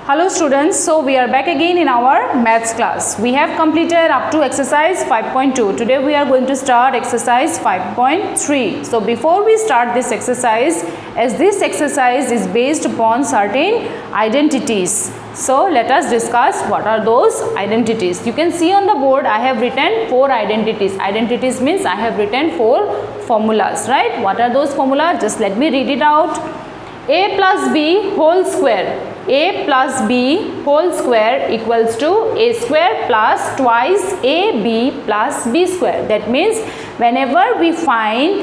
Hello students, so we are back again in our maths class. We have completed up to exercise 5.2. Today we are going to start exercise 5.3. So before we start this exercise, as this exercise is based upon certain identities, so let us discuss what are those identities. You can see on the board I have written 4 identities. Identities means I have written 4 formulas, right? What are those formulas? Just let me read it out. A plus B whole square. A plus B whole square equals to A square plus twice AB plus B square. That means whenever we find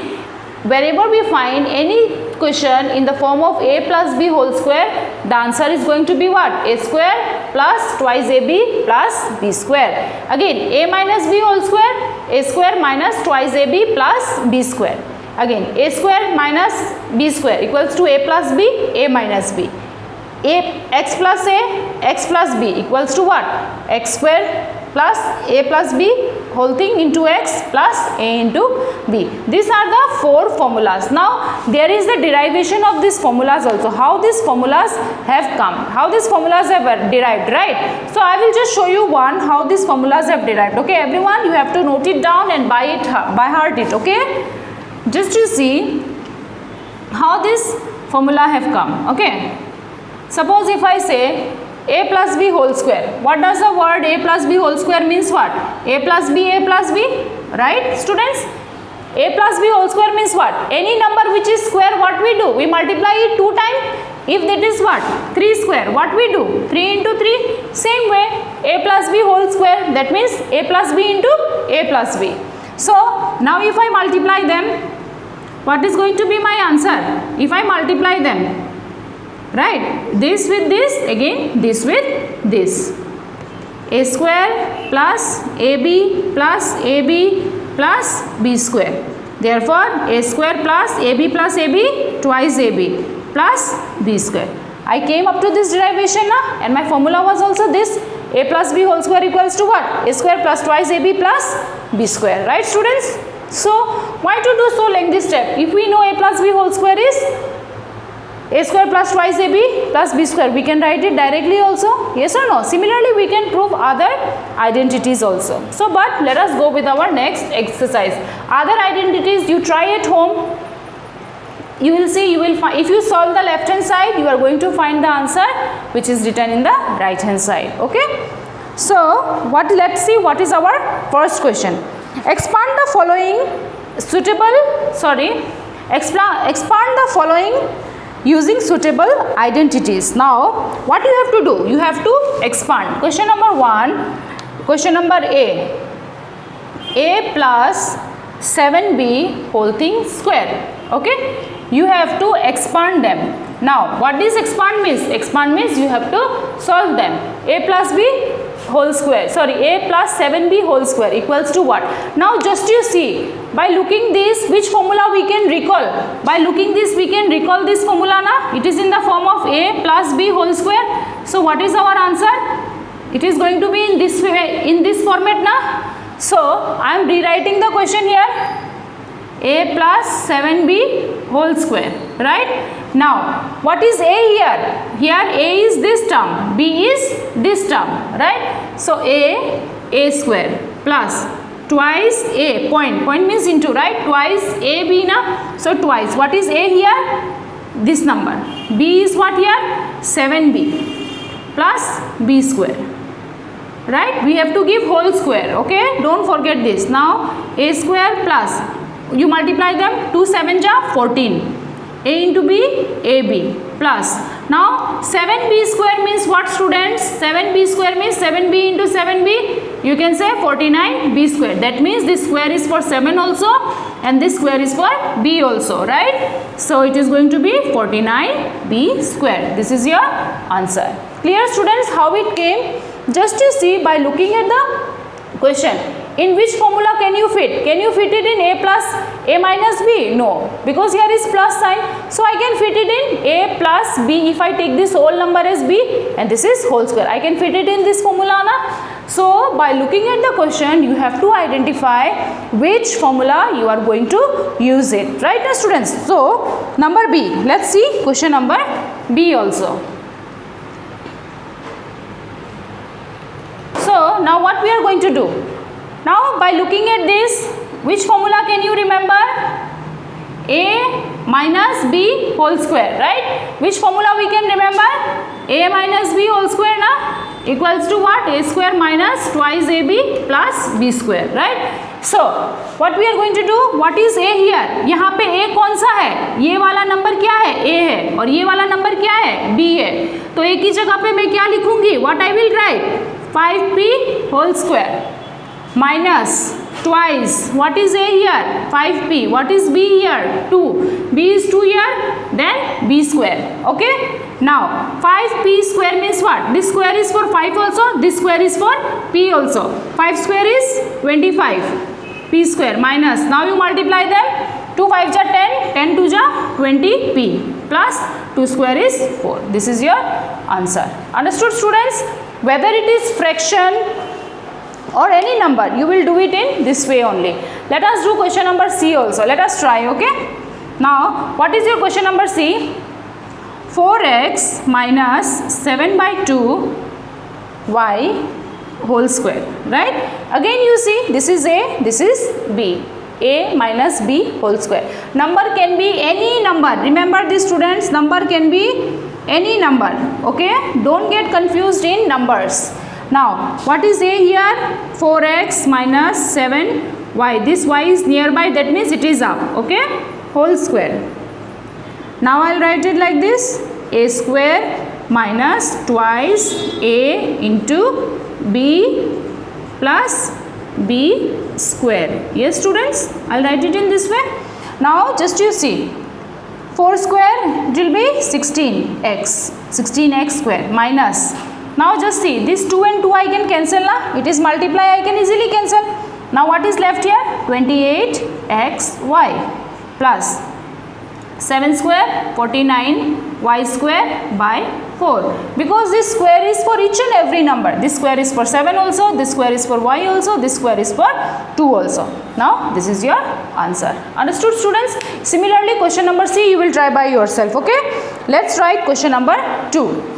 any question in the form of A plus B whole square, the answer is going to be what? A square plus twice AB plus B square. Again, A minus B whole square, A square minus twice AB plus B square. Again, A square minus B square equals to A plus B, A minus B. X plus A, X plus B equals to what? X square plus A plus B whole thing into X plus A into B. These are the 4 formulas. Now there is the derivation of these formulas also. How these formulas have come, how these formulas have derived, right? So I will just show you one how these formulas have derived. Okay, everyone, you have to note it down and by heart it. Okay, just to see how this formula have come. Okay. Suppose if I say A plus B whole square, what does the word A plus B whole square means what? A plus B, right students? A plus B whole square means what? Any number which is square, what we do? We multiply it 2 times. If that is what? 3 square, what we do? 3 into 3. Same way, A plus B whole square, that means A plus B into A plus B. So now if I multiply them, what is going to be my answer? If I multiply them, right, this with this, again this with this, A square plus AB plus AB plus B square. Therefore A square plus AB twice AB plus B square. I came up to this derivation now, and my formula was also this. A plus B whole square equals to what? A square plus twice AB plus B square, right students? So why to do so lengthy step? If we know A plus B whole square is A square plus twice AB plus B square, we can write it directly also, yes or no? Similarly, we can prove other identities also. So, but let us go with our next exercise. Other identities you try at home, you will see, you will find, if you solve the left hand side, you are going to find the answer which is written in the right hand side, okay? So, let's see what is our first question. Expand the following expand the following using suitable identities. Now, what you have to do? You have to expand. Question number 1, question number A plus 7B whole thing square. Okay, you have to expand them. Now, what does expand means? Expand means you have to solve them. A plus B whole square, A plus 7B whole square equals to what? Now just you see, by looking this, which formula we can recall? By looking this, we can recall this formula na? It is in the form of A plus B whole square. So what is our answer? It is going to be in this way, in this format na? So I am rewriting the question here. A plus 7B whole square, right? Now, what is A here? Here A is this term, B is this term, right? So, A square plus twice A, point means into, right? Twice AB na? So, twice. What is A here? This number. B is what here? 7B plus B square, right? We have to give whole square, okay? Don't forget this. Now, A square plus, you multiply them, 2 7 ja 14. A into B, AB plus. Now 7B square means what students? 7B square means 7B into 7B. You can say 49B square. That means this square is for 7 also and this square is for B also, right? So it is going to be 49B square. This is your answer. Clear students how it came? Just you see by looking at the question. In which formula can you fit? Can you fit it in A plus A minus B? No, because here is plus sign. So I can fit it in A plus B. If I take this whole number as B and this is whole square, I can fit it in this formula na? So by looking at the question, you have to identify which formula you are going to use it, right now students? So number B, let's see question number B also. Now what we are going to do? Now by looking at this, which formula can you remember? A minus b whole square, right? Which formula we can remember? A minus b whole square na equals to what? A square minus twice ab plus b square, right? So what we are going to do? What is a here? यहाँ पे a कौन सा है? ये वाला number क्या है? a है, और ये वाला नंबर क्या है? b है. तो a की जगह पे मैं क्या लिखूंगी? What I will write? 5p whole square minus twice, what is a here? 5p. What is b here? 2. b is 2 here, then b square. Okay, now 5p square means what? This square is for 5 also, this square is for p also. 5 square is 25, p square minus, now you multiply them. 2 5 ja 10, 10 2 ja 20p plus 2 square is 4. This is your answer. Understood students? Whether it is fraction or any number, you will do it in this way only. Let us do question number C also. Let us try. Okay, now what is your question number C? 4x minus 7 by 2 y whole square, right? Again you see, this is a, this is b. A minus b whole square. Number can be any number. Remember this students, number can be any number. Okay, don't get confused in numbers. Now what is a here? 4x minus 7y. This y is nearby, that means it is up. Okay, whole square. Now I'll write it like this: a square minus twice a into b plus b square. Yes students, I'll write it in this way. Now just you see, 4 square it will be 16x, 16x square minus, now just see, this 2 and 2 I can cancel na, it is multiply, I can easily cancel. Now what is left here? 28xy plus 7 square 49y square by 4, because this square is for each and every number. This square is for 7 also, this square is for y also, this square is for 2 also. Now this is your answer. Understood students? Similarly question number C you will try by yourself. Okay, let's try question number 2.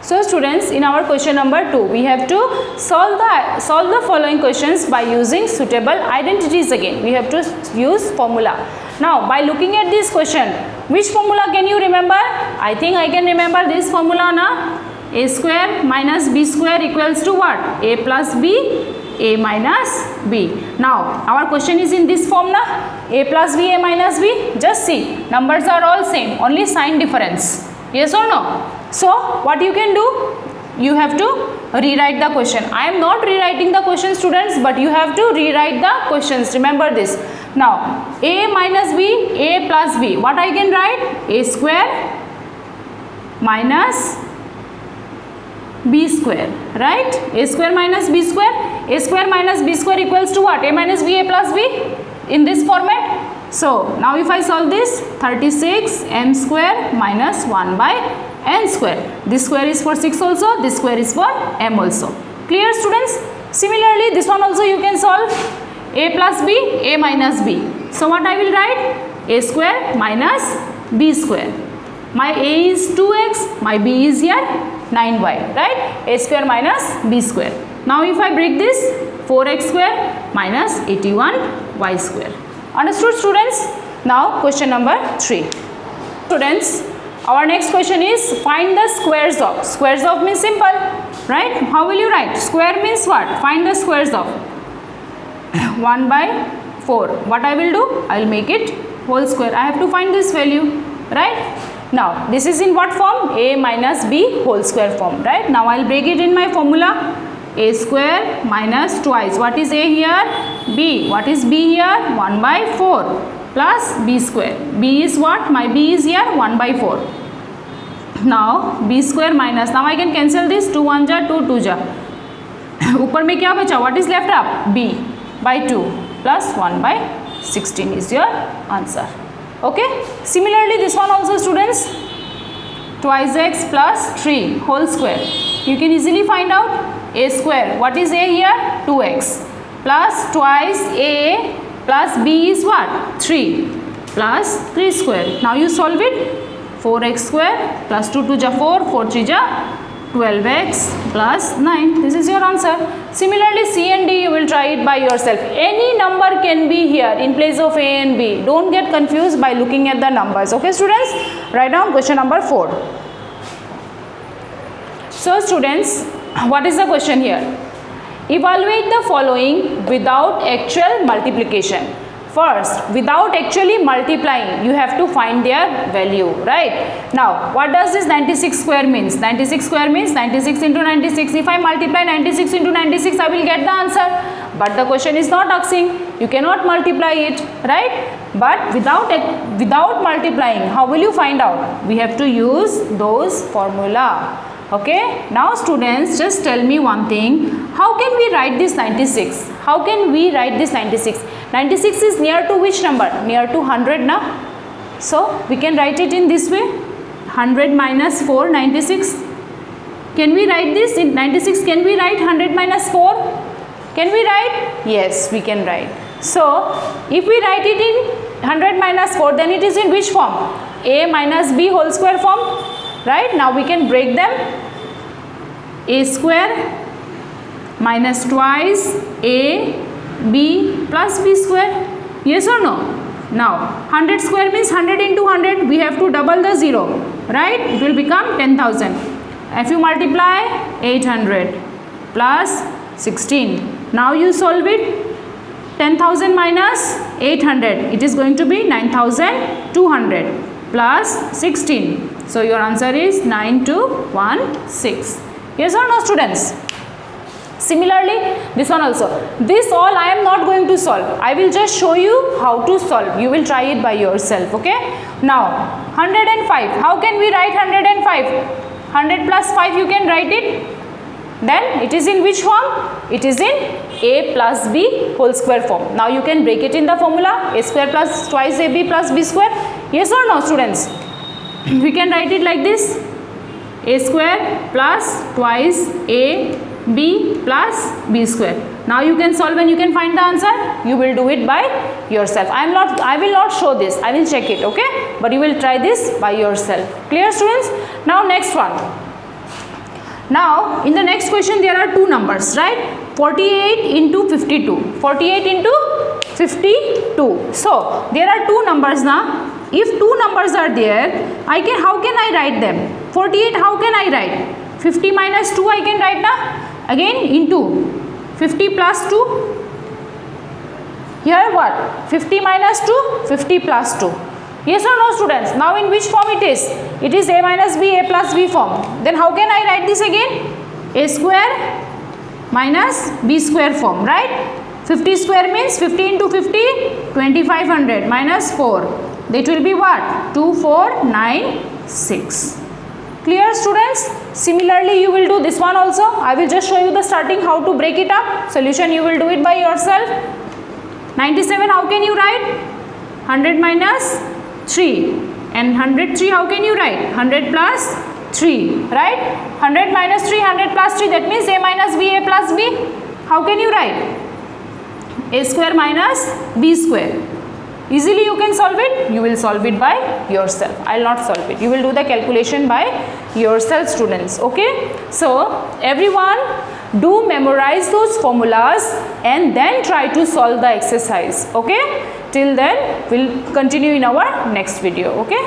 So students, in our question number 2 we have to solve the following questions by using suitable identities. Again we have to use formula. Now by looking at this question, which formula can you remember? I think I can remember this formula na. A square minus b square equals to what? A plus b, a minus b. Now our question is in this form na, a plus b, a minus b. Just see, numbers are all same, only sign difference. Yes or no? So what you can do, you have to rewrite the question. I am not rewriting the question students, but you have to rewrite the questions. Remember this. Now a minus b, a plus b, what I can write? A square minus b square, right? A square minus b square. A square minus b square equals to what? A minus b, a plus b, in this format. So now if I solve this, 36 m square minus 1 by n square. This square is for 6 also, this square is for m also. Clear students? Similarly this one also you can solve. A plus b, a minus b. So what I will write? A square minus b square. My a is 2x, my b is here 9y, right? A square minus b square. Now if I break this, 4x square minus 81y square. Understood students? Now question number 3. Students, our next question is find the squares of. Squares of means simple, right? How will you write? Square means what? Find the squares of 1 by 4. What I will do? I will make it whole square. I have to find this value, right? Now this is in what form? A minus b whole square form, right? Now I will break it in my formula. A square minus twice, what is a here? B. What is b here? 1 by 4 plus b square. B is what? My b is here 1 by 4. Now b square minus, now I can cancel this, 2 1 ja 2 2 ja. ऊपर में क्या बचा? What is left up? b by 2 plus 1 by 16 is your answer. Okay. Similarly this one also students, twice x plus 3 whole square. You can easily find out. A square, what is a here? 2x plus twice a plus b is what? 3 plus 3 square. Now you solve it. 4x square plus 2 2 ja 4, 4 3 ja 12x plus 9. This is your answer. Similarly, C and D, you will try it by yourself. Any number can be here in place of A and B. Don't get confused by looking at the numbers. Okay, students? Write down question number 4. So, students, what is the question here? Evaluate the following without actual multiplication. First, without actually multiplying, you have to find their value, right? Now, what does this 96 square means? 96 square means 96 into 96. If I multiply 96 into 96, I will get the answer. But the question is not asking. You cannot multiply it, right? But without multiplying, how will you find out? We have to use those formula. Okay, now students, just tell me one thing. How can we write this 96? How can we write this 96? 96 is near to which number? Near to 100, na? So we can write it in this way. 100 minus 4, 96. Can we write this in 96? Can we write 100 minus 4? Can we write? Yes, we can write. So if we write it in 100 minus 4, then it is in which form? A minus B whole square form. Right? Now we can break them. A square minus twice A B plus B square. Yes or no? Now 100 square means 100 into 100. We have to double the 0. Right? It will become 10,000. If you multiply 800 plus 16. Now you solve it. 10,000 minus 800. It is going to be 9,200 plus 16. So your answer is 9216. Yes or no, students? Similarly, this one also. This all I am not going to solve. I will just show you how to solve. You will try it by yourself. Okay. Now 105. How can we write 105? 100 plus 5 you can write it. Then it is in which form? It is in A plus B whole square form. Now you can break it in the formula. A square plus twice AB plus B square. Yes or no, students? We can write it like this. A square plus twice A B plus B square. Now you can solve and you can find the answer. You will do it by yourself. I will not show this. I will check it, okay? But you will try this by yourself. Clear, students? Now next one. Now in the next question there are two numbers, right? 48 into 52. 48 into 52. So there are two numbers now. If two numbers are there, how can I write them? 48, how can I write? 50 minus 2 I can write now. Again into 50 plus 2. Here what? 50 minus 2, 50 plus 2. Yes or no, students? Now in which form it is? It is A minus B, A plus B form. Then how can I write this again? A square minus B square form, right? 50 square means 50 into 50, 2500 minus 4. That will be what? 2496. Clear, students? Similarly, you will do this one also. I will just show you the starting how to break it up. Solution you will do it by yourself. 97 how can you write? 100 minus 3. And 103 how can you write? 100 plus 3. Right? 100 minus 3, 100 plus 3. That means A minus B, A plus B. How can you write? A square minus B square. Easily you can solve it. You will solve it by yourself. I will not solve it. You will do the calculation by yourself, students. Okay. So everyone do memorize those formulas and then try to solve the exercise. Okay. Till then we'll continue in our next video. Okay.